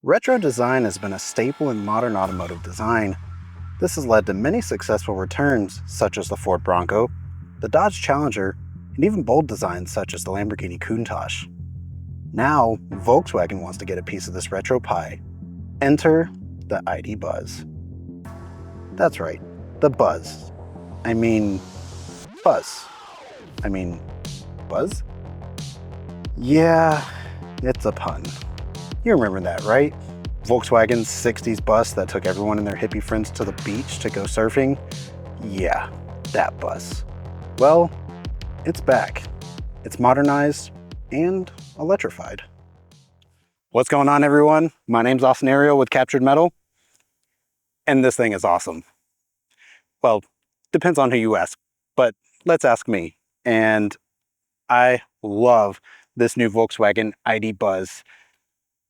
Retro design has been a staple in modern automotive design. This has led to many successful returns, such as the Ford Bronco, the Dodge Challenger, and even bold designs such as the Lamborghini Countach. Now, Volkswagen wants to get a piece of this retro pie. Enter the ID.Buzz. That's right, the Buzz. I mean, Buzz. I mean, Buzz? Yeah, it's a pun. You remember that, right? Volkswagen's 60s bus that took everyone and their hippie friends to the beach to go surfing? Yeah, that bus. Well, it's back. It's modernized and electrified. What's going on, everyone? My name's Austin Ariel with Captured Metal, and this thing is awesome. Well, depends on who you ask, but let's ask me. And I love this new Volkswagen ID.Buzz.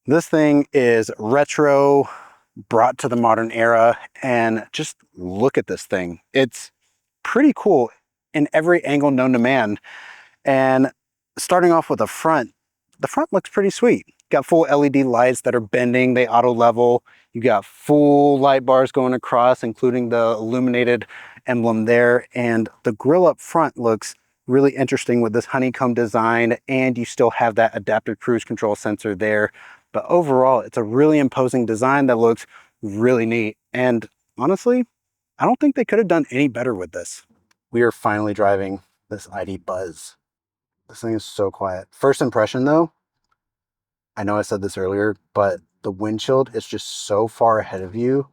This thing is retro, brought to the modern era, and just look at this thing. It's pretty cool in every angle known to man. And starting off with the front looks pretty sweet. Got full LED lights that are bending, they auto level. You got full light bars going across, including the illuminated emblem there. And the grille up front looks really interesting with this honeycomb design, and you still have that adaptive cruise control sensor there. But overall, it's a really imposing design that looks really neat. And honestly, I don't think they could have done any better with this. We are finally driving this ID.Buzz. This thing is so quiet. First impression though, I know I said this earlier, but the windshield is just so far ahead of you.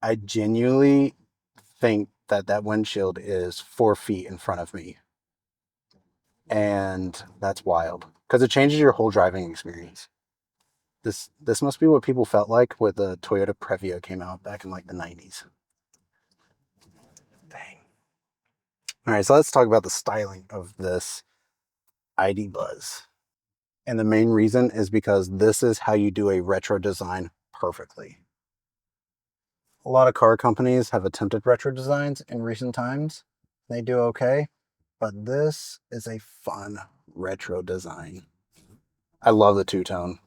I genuinely think that windshield is 4 feet in front of me. And that's wild because it changes your whole driving experience. This must be what people felt like when the Toyota Previa came out back in like the 90s. Dang. All right, so let's talk about the styling of this ID.Buzz. And the main reason is because this is how you do a retro design perfectly. A lot of car companies have attempted retro designs in recent times. They do okay, but this is a fun retro design. I love the two-tone.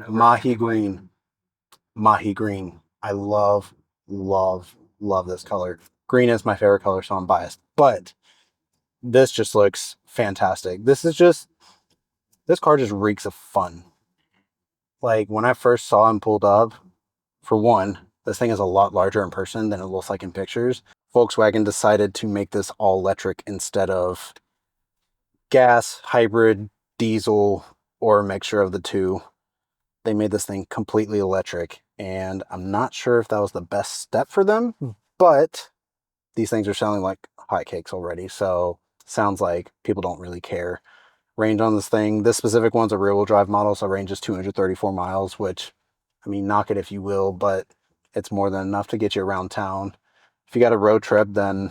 Mahi green. Mahi green. I love this color. Green is my favorite color, so I'm biased. But this just looks fantastic. This car just reeks of fun. Like when I first saw him pulled up, for one, this thing is a lot larger in person than it looks like in pictures. Volkswagen decided to make this all electric instead of gas, hybrid, diesel, or a mixture of the two. They made this thing completely electric, and I'm not sure if that was the best step for them, but these things are selling like hotcakes already, so sounds like people don't really care. Range on this thing, this specific one's a rear-wheel drive model, so range is 234 miles, which, I mean, knock it if you will, but it's more than enough to get you around town. If you got a road trip, then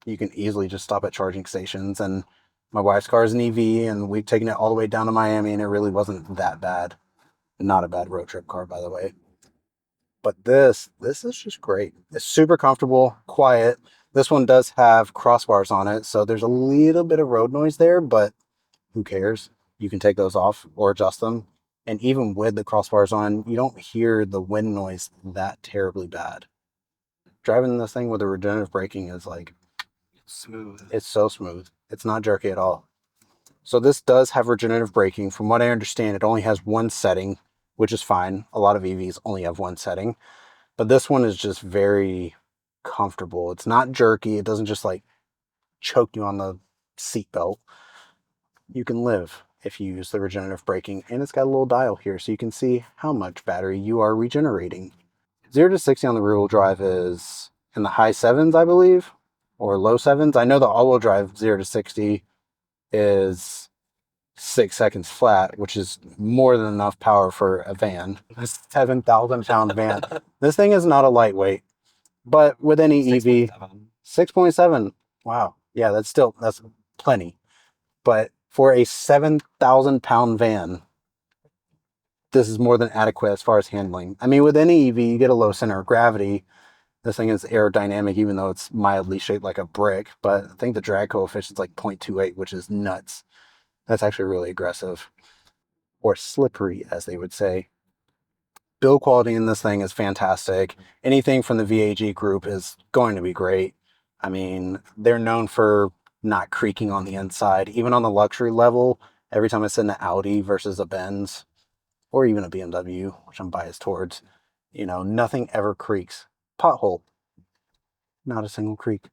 you can easily just stop at charging stations. And my wife's car is an EV, and we've taken it all the way down to Miami, and it really wasn't that bad. Not a bad road trip car, by the way. But this is just great. It's super comfortable, quiet. This one does have crossbars on it, so there's a little bit of road noise there, but who cares? You can take those off or adjust them. And even with the crossbars on, you don't hear the wind noise that terribly bad. Driving this thing with the regenerative braking is like smooth. It's so smooth. It's not jerky at all. So this does have regenerative braking. From what I understand, it only has one setting, which is fine. A lot of EVs only have one setting, but this one is just very comfortable. It's not jerky. It doesn't just like choke you on the seatbelt. You can live if you use the regenerative braking, and it's got a little dial here so you can see how much battery you are regenerating. 0 to 60 on the rear-wheel drive is in the high 7s, I believe, or low 7s. I know the all-wheel drive 0 to 60 is 6 seconds flat, which is more than enough power for a van. A 7,000 pound van. This thing is not a lightweight, but with any 6.7. EV, 6.7. Wow. Yeah, that's plenty. But for a 7,000 pound van, this is more than adequate as far as handling. I mean, with any EV, you get a low center of gravity. This thing is aerodynamic, even though it's mildly shaped like a brick. But I think the drag coefficient is like 0.28, which is nuts. That's actually really aggressive, or slippery, as they would say. Build quality in this thing is fantastic. Anything from the VAG group is going to be great. I mean, they're known for not creaking on the inside. Even on the luxury level, every time I sit in an Audi versus a Benz, or even a BMW, which I'm biased towards, you know, nothing ever creaks. Pothole, not a single creak.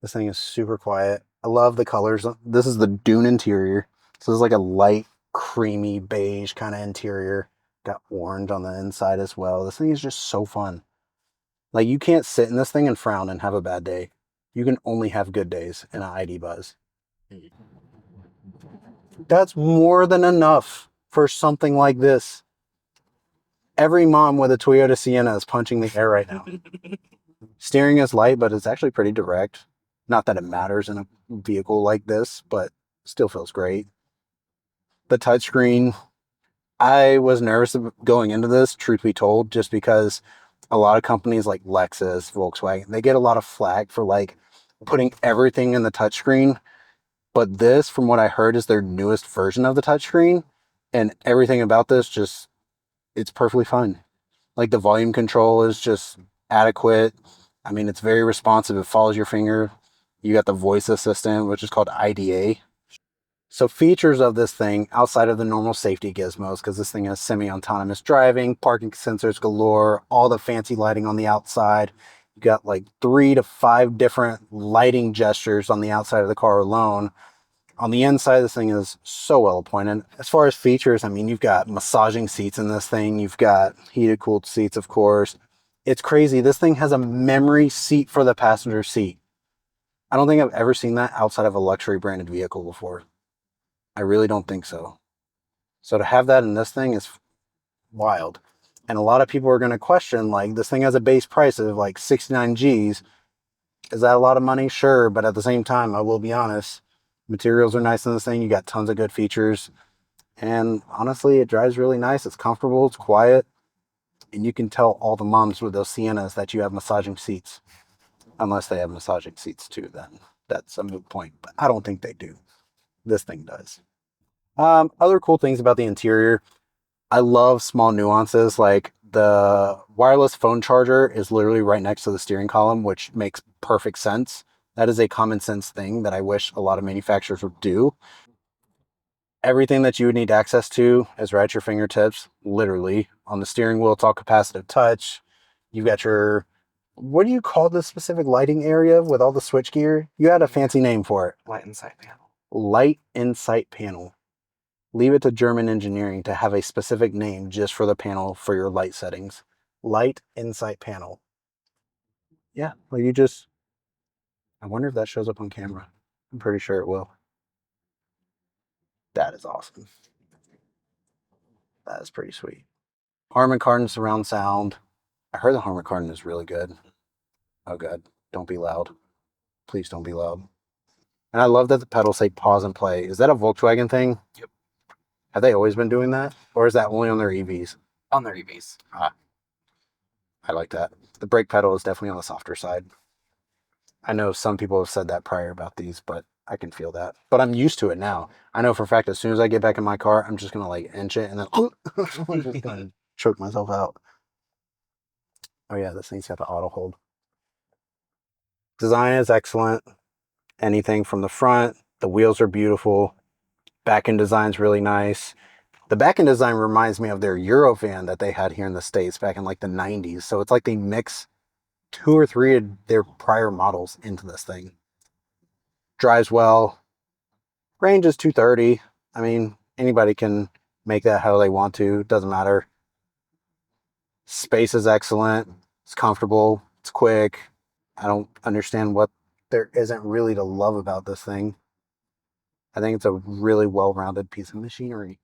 This thing is super quiet. I love the colors. This is the Dune interior. So it's like a light, creamy beige kind of interior. Got orange on the inside as well. This thing is just so fun. Like, you can't sit in this thing and frown and have a bad day. You can only have good days in an ID.Buzz. That's more than enough for something like this. Every mom with a Toyota Sienna is punching the air right now. Steering is light, but it's actually pretty direct. Not that it matters in a vehicle like this, but still feels great. The touchscreen, I was nervous going into this, truth be told, just because a lot of companies like Lexus, Volkswagen, they get a lot of flack for like putting everything in the touchscreen. But this, from what I heard, is their newest version of the touchscreen. And everything about this just, it's perfectly fine. Like, the volume control is just adequate. I mean, it's very responsive. It follows your finger. You got the voice assistant, which is called IDA. So features of this thing outside of the normal safety gizmos, because this thing has semi-autonomous driving, parking sensors galore, all the fancy lighting on the outside. You got like 3 to 5 different lighting gestures on the outside of the car alone. On the inside, this thing is so well appointed. As far as features, I mean, you've got massaging seats in this thing. You've got heated, cooled seats, of course. It's crazy. This thing has a memory seat for the passenger seat. I don't think I've ever seen that outside of a luxury branded vehicle before. I really don't think so. So to have that in this thing is wild. And a lot of people are going to question, like, this thing has a base price of like 69 G's. Is that a lot of money? Sure. But at the same time, I will be honest, materials are nice in this thing. You got tons of good features. And honestly, it drives really nice. It's comfortable. It's quiet. And you can tell all the moms with those Siennas that you have massaging seats. Unless they have massaging seats too, then that's a moot point. But I don't think they do. This thing does. Other cool things about the interior. I love small nuances, like the wireless phone charger is literally right next to the steering column, which makes perfect sense. That is a common sense thing that I wish a lot of manufacturers would do. Everything that you would need access to is right at your fingertips, literally. On the steering wheel, it's all capacitive touch. You've got your, what do you call this specific lighting area with all the switch gear? You had a fancy name for it. Light insight panel. Light insight panel. Leave it to German engineering to have a specific name just for the panel for your light settings. Light insight panel. Yeah, well, you just, I wonder if that shows up on camera. I'm pretty sure it will. That is awesome. That is pretty sweet. Harman Kardon surround sound. I heard the Harman Kardon is really good. Oh, God. Don't be loud. Please don't be loud. And I love that the pedals say pause and play. Is that a Volkswagen thing? Yep. Have they always been doing that? Or is that only on their EVs? On their EVs. Ah, I like that. The brake pedal is definitely on the softer side. I know some people have said that prior about these, but I can feel that. But I'm used to it now. I know for a fact as soon as I get back in my car, I'm just going to like inch it and then I'm just going to choke myself out. Oh yeah, this thing's got the auto hold. Design is excellent. Anything from the front, the wheels are beautiful. Back end design's really nice. The back end design reminds me of their Eurovan that they had here in the States back in like the 90s. So it's like they mix 2 or 3 of their prior models into this thing. Drives well. Range is 230. I mean, anybody can make that how they want to. Doesn't matter. Space is excellent. It's comfortable. It's quick. I don't understand what there isn't really to love about this thing. I think it's a really well-rounded piece of machinery.